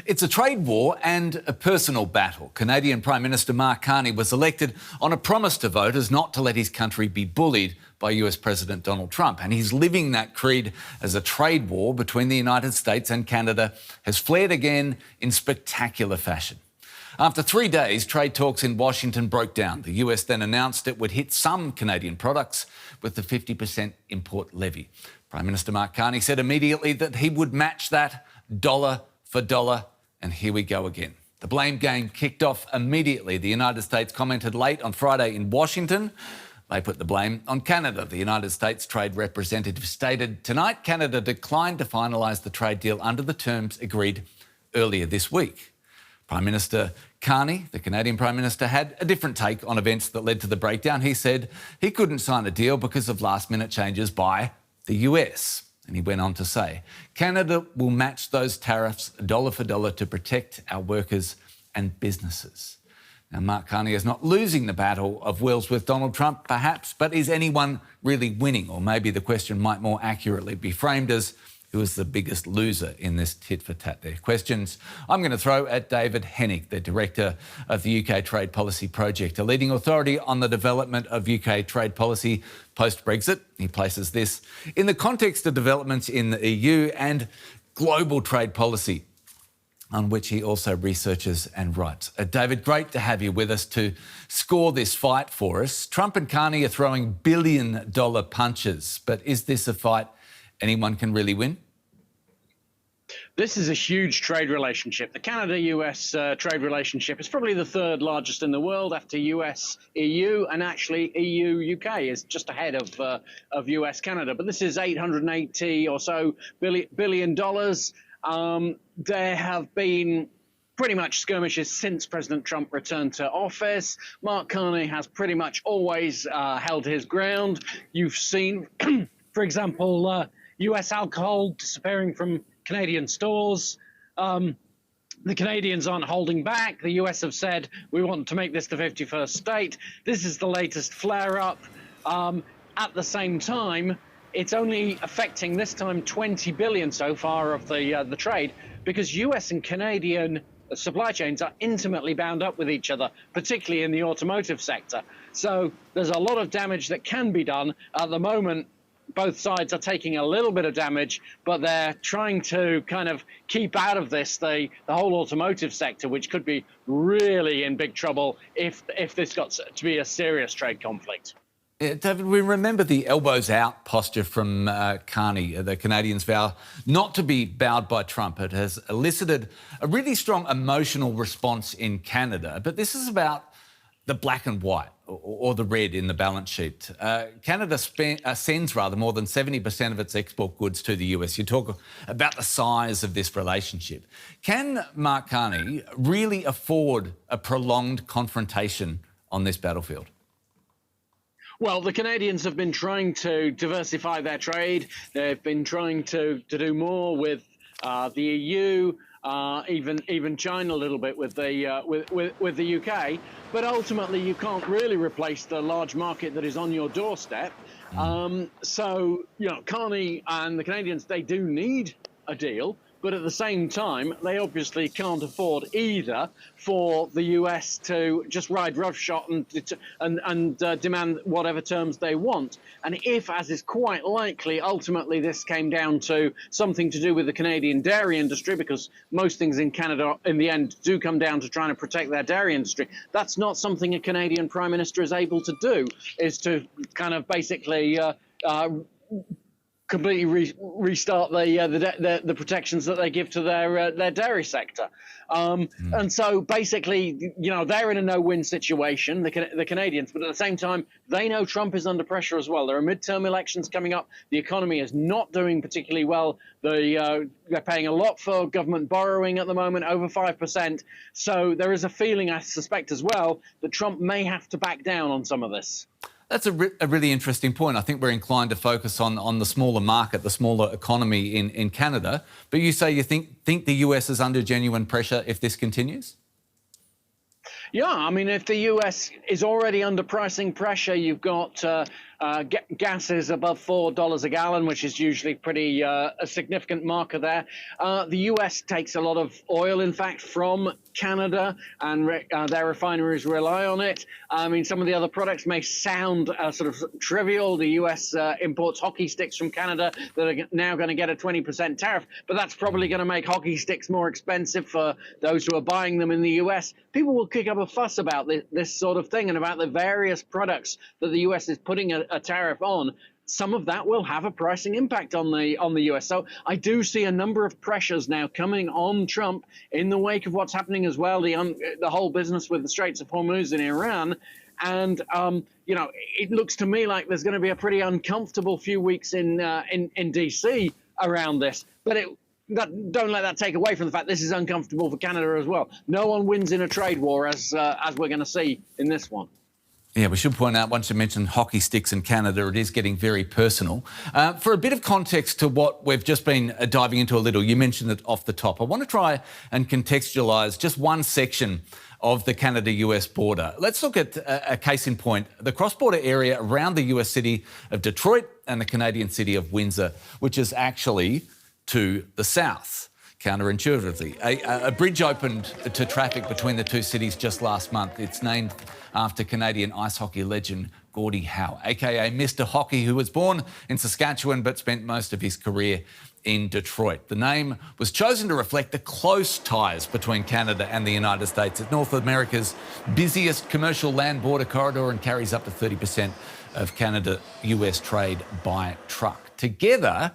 It's a trade war and a personal battle. Canadian Prime Minister Mark Carney was elected on a promise to voters not to let his country be bullied by US President Donald Trump. And he's living that creed as a trade war between the United States and Canada has flared again in spectacular fashion. After 3 days, trade talks in Washington broke down. The US then announced it would hit some Canadian products with the 50% import levy. Prime Minister Mark Carney said immediately that he would match that dollar for dollar, and here we go again. The blame game kicked off immediately. The United States commented late on Friday in Washington. They put the blame on Canada. The United States Trade Representative stated tonight Canada declined to finalise the trade deal under the terms agreed earlier this week. Prime Minister Carney, the Canadian Prime Minister, had a different take on events that led to the breakdown. He said he couldn't sign a deal because of last-minute changes by the US. And he went on to say, Canada will match those tariffs dollar for dollar to protect our workers and businesses. Now, Mark Carney is not losing the battle of wills with Donald Trump, perhaps, but is anyone really winning? Or maybe the question might more accurately be framed as, who is the biggest loser in this tit-for-tat? There questions I'm going to throw at David Henig, the Director of the UK Trade Policy Project, a leading authority on the development of UK trade policy post-Brexit. He places this in the context of developments in the EU and global trade policy, on which he also researches and writes. David, great to have you with us to score this fight for us. Trump and Carney are throwing billion-dollar punches, but is this a fight anyone can really win? This is a huge trade relationship. The Canada-US trade relationship is probably the third largest in the world after US-EU, and actually EU-UK is just ahead of US-Canada. But this is $880 or so billion dollars. There have been pretty much skirmishes since President Trump returned to office. Mark Carney has pretty much always held his ground. You've seen, for example, US alcohol disappearing from Canadian stores. The Canadians aren't holding back. The US have said, we want to make this the 51st state. This is the latest flare-up. At the same time, it's only affecting this time 20 billion so far of the trade, because US and Canadian supply chains are intimately bound up with each other, particularly in the automotive sector. So there's a lot of damage that can be done. At the moment, both sides are taking a little bit of damage, but they're trying to kind of keep out of this the whole automotive sector, which could be really in big trouble if this got to be a serious trade conflict. Yeah, David, we remember the elbows out posture from Carney. The Canadians vow not to be bowed by Trump. It has elicited a really strong emotional response in Canada. But this is about the black and white, or the red in the balance sheet. Canada sends more than 70% of its export goods to the US. You talk about the size of this relationship. Can Mark Carney really afford a prolonged confrontation on this battlefield? Well, the Canadians have been trying to diversify their trade. They've been trying to do more with the EU, even China a little bit with the UK. But ultimately, you can't really replace the large market that is on your doorstep. So, you know, Carney and the Canadians, they do need a deal. But at the same time, they obviously can't afford either for the US to just ride roughshod and demand whatever terms they want. And if, as is quite likely, ultimately this came down to something to do with the Canadian dairy industry, because most things in Canada in the end do come down to trying to protect their dairy industry, that's not something a Canadian Prime Minister is able to do, is to kind of basically completely restart the protections that they give to their dairy sector. And so basically, you know, they're in a no-win situation, the Canadians, but at the same time, they know Trump is under pressure as well. There are midterm elections coming up. The economy is not doing particularly well. They're paying a lot for government borrowing at the moment, over 5%. So there is a feeling, I suspect as well, that Trump may have to back down on some of this. That's a really interesting point. I think we're inclined to focus on the smaller market, the smaller economy in Canada. But you say you think the US is under genuine pressure if this continues? Yeah, I mean, if the US is already under pricing pressure, you've got Gas is above $4 a gallon, which is usually pretty a significant marker there. The US takes a lot of oil, in fact, from Canada, and their refineries rely on it. I mean, some of the other products may sound sort of trivial. The US imports hockey sticks from Canada that are now going to get a 20% tariff, but that's probably going to make hockey sticks more expensive for those who are buying them in the US. People will kick up a fuss about this sort of thing and about the various products that the US is putting a tariff on. Some of that will have a pricing impact on the US. So I do see a number of pressures now coming on Trump in the wake of what's happening as well, the whole business with the Straits of Hormuz in Iran. And, it looks to me like there's going to be a pretty uncomfortable few weeks in D.C. around this. But don't let that take away from the fact this is uncomfortable for Canada as well. No one wins in a trade war, as we're going to see in this one. Yeah, we should point out, once you mentioned hockey sticks in Canada, it is getting very personal. For a bit of context to what we've just been diving into a little, you mentioned it off the top. I want to try and contextualise just one section of the Canada-US border. Let's look at a case in point, the cross-border area around the US city of Detroit and the Canadian city of Windsor, which is actually to the south. Counterintuitively, a bridge opened to traffic between the two cities just last month. It's named after Canadian ice hockey legend Gordie Howe, aka Mr. Hockey, who was born in Saskatchewan but spent most of his career in Detroit. The name was chosen to reflect the close ties between Canada and the United States. It's North America's busiest commercial land border corridor and carries up to 30% of Canada-US trade by truck. Together,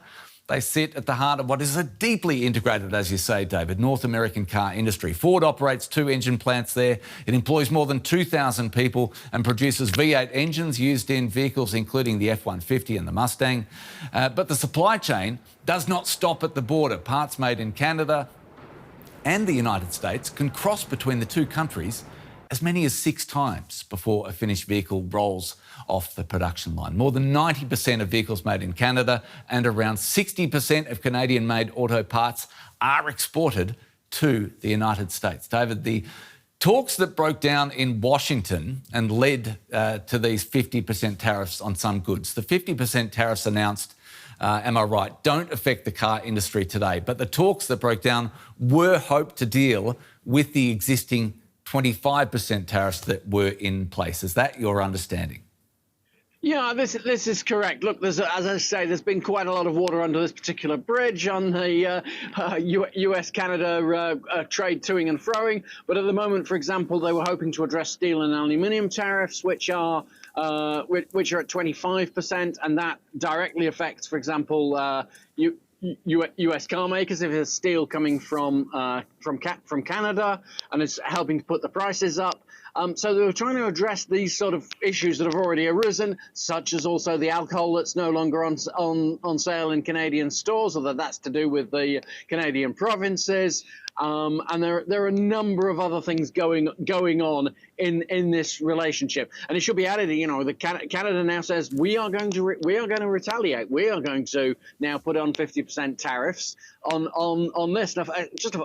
they sit at the heart of what is a deeply integrated, as you say, David, North American car industry. Ford operates 2 engine plants there. It employs more than 2,000 people and produces V8 engines used in vehicles including the F-150 and the Mustang. But the supply chain does not stop at the border. Parts made in Canada and the United States can cross between the two countries as many as 6 times before a finished vehicle rolls off the production line. More than 90% of vehicles made in Canada and around 60% of Canadian-made auto parts are exported to the United States. David, the talks that broke down in Washington and led to these 50% tariffs on some goods, the 50% tariffs announced, am I right, don't affect the car industry today, but the talks that broke down were hoped to deal with the existing 25% tariffs that were in place. Is that your understanding? Yeah, this is correct. Look, as I say, there's been quite a lot of water under this particular bridge on the US-Canada trade toing and froing. But at the moment, for example, they were hoping to address steel and aluminium tariffs, which are at 25%, and that directly affects, for example, US car makers if there's steel coming from Canada, and it's helping to put the prices up. So they were trying to address these sort of issues that have already arisen, such as also the alcohol that's no longer on sale in Canadian stores, or that's to do with the Canadian provinces. And there are a number of other things going on in this relationship. And it should be added, that Canada now says we are going to retaliate. We are going to now put on 50% tariffs on this. Now, just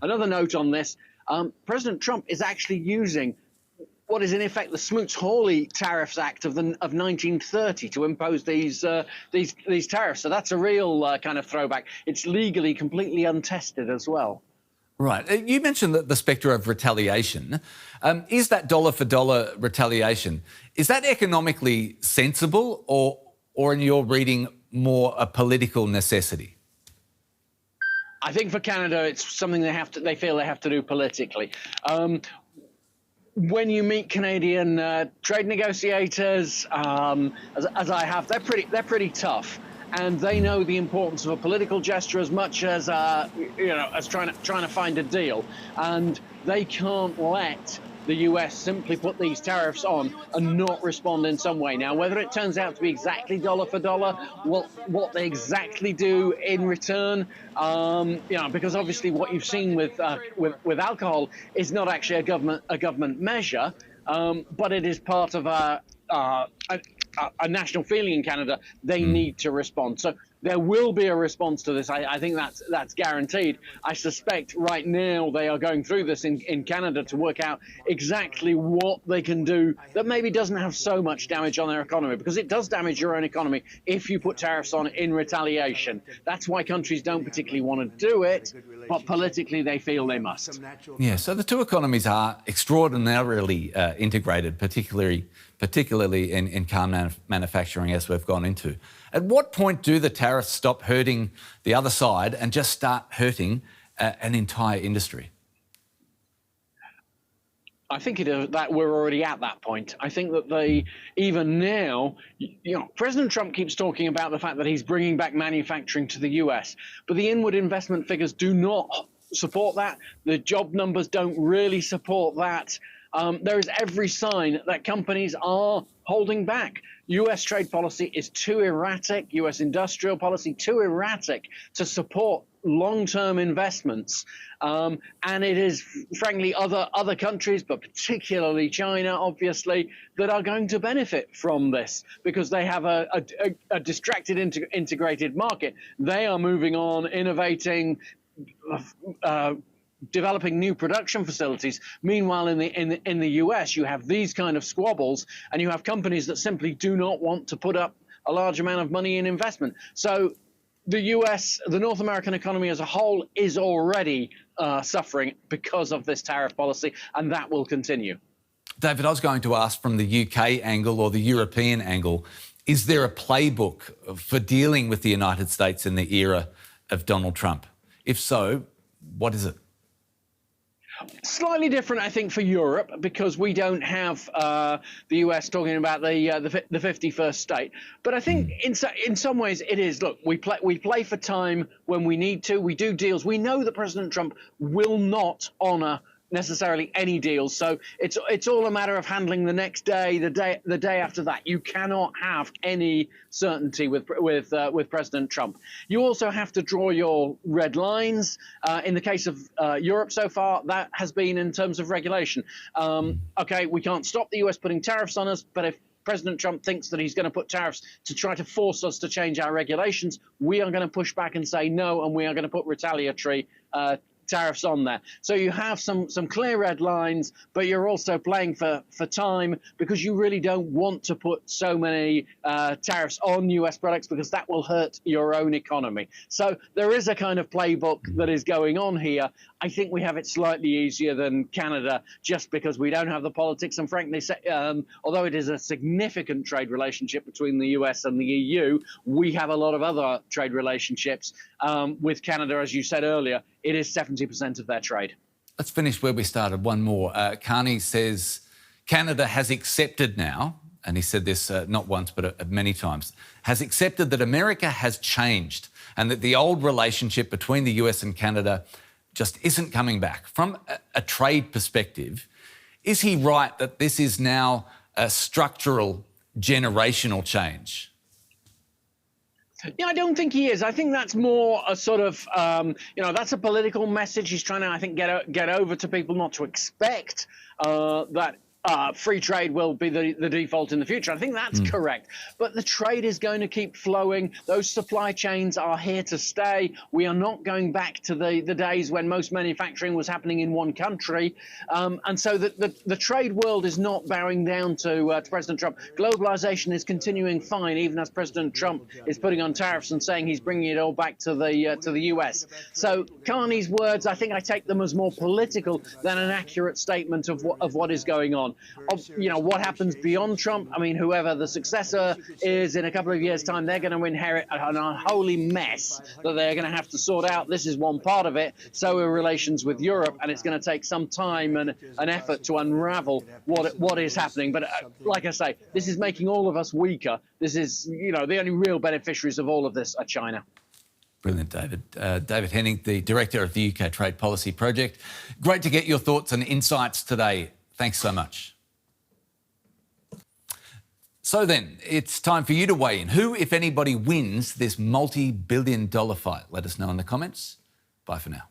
another note on this: President Trump is actually using what is in effect the Smoot-Hawley Tariffs Act of 1930 to impose these tariffs. So that's a real kind of throwback. It's legally completely untested as well. Right. You mentioned the spectre of retaliation. Is that dollar-for-dollar retaliation, is that economically sensible or in your reading, more a political necessity? I think for Canada, it's something they feel they have to do politically. When you meet Canadian trade negotiators, as I have, they're pretty tough. And they know the importance of a political gesture as much as as trying to find a deal. And they can't let the US simply put these tariffs on and not respond in some way. Now, whether it turns out to be exactly dollar for dollar, what they exactly do in return, because obviously what you've seen with alcohol is not actually a government measure, but it is part of a national feeling in Canada. They need to respond. So there will be a response to this. I think that's guaranteed. I suspect right now they are going through this in Canada to work out exactly what they can do that maybe doesn't have so much damage on their economy, because it does damage your own economy if you put tariffs on in retaliation. That's why countries don't particularly want to do it, but politically they feel they must. Yeah, so the two economies are extraordinarily integrated, particularly in car manufacturing, as we've gone into. At what point do the tariffs stop hurting the other side and just start hurting an entire industry? I think that we're already at that point. I think that even now, President Trump keeps talking about the fact that he's bringing back manufacturing to the US, but the inward investment figures do not support that. The job numbers don't really support that. There is every sign that companies are holding back. US trade policy is too erratic, US industrial policy too erratic to support long-term investments. And it is, frankly, other countries, but particularly China, obviously, that are going to benefit from this because they have a distracted integrated market. They are moving on, innovating, developing new production facilities. Meanwhile, in the US, you have these kind of squabbles, and you have companies that simply do not want to put up a large amount of money in investment. So the US, the North American economy as a whole, is already suffering because of this tariff policy, and that will continue. David, I was going to ask from the UK angle or the European angle, is there a playbook for dealing with the United States in the era of Donald Trump? If so, what is it? Slightly different, I think, for Europe, because we don't have the US talking about the 51st state. But I think in some ways it is. Look, we play for time when we need to. We do deals. We know that President Trump will not honour necessarily any deals, so it's all a matter of handling the next day, the day after that. You cannot have any certainty with President Trump. You also have to draw your red lines. In the case of Europe so far, that has been in terms of regulation. Okay, we can't stop the US putting tariffs on us, but if President Trump thinks that he's going to put tariffs to try to force us to change our regulations, we are going to push back and say no, and we are going to put retaliatory tariffs on there. So you have some clear red lines, but you're also playing for time because you really don't want to put so many tariffs on US products because that will hurt your own economy. So there is a kind of playbook that is going on here. I think we have it slightly easier than Canada just because we don't have the politics. And frankly, although it is a significant trade relationship between the US and the EU, we have a lot of other trade relationships with Canada, as you said earlier. It is 70% of their trade. Let's finish where we started. One more. Carney says Canada has accepted now, and he said this not once but many times, has accepted that America has changed and that the old relationship between the US and Canada just isn't coming back. From a trade perspective, is he right that this is now a structural, generational change? Yeah, I don't think he is. I think that's more a sort of, that's a political message he's trying to, I think, get over to people, not to expect that free trade will be the default in the future. I think that's correct. But the trade is going to keep flowing. Those supply chains are here to stay. We are not going back to the days when most manufacturing was happening in one country. And so the trade world is not bowing down to President Trump. Globalization is continuing fine, even as President Trump is putting on tariffs and saying he's bringing it all back to the US. So Carney's words, I think I take them as more political than an accurate statement of what is going on. What happens beyond Trump? I mean, whoever the successor is in a couple of years' time, they're going to inherit an unholy mess that they're going to have to sort out. This is one part of it. So are relations with Europe, and it's going to take some time and an effort to unravel what is happening. But like I say, this is making all of us weaker. This is, the only real beneficiaries of all of this are China. Brilliant, David. David Henig, the Director of the UK Trade Policy Project. Great to get your thoughts and insights today. Thanks so much. So then, it's time for you to weigh in. Who, if anybody, wins this multi-billion-dollar fight? Let us know in the comments. Bye for now.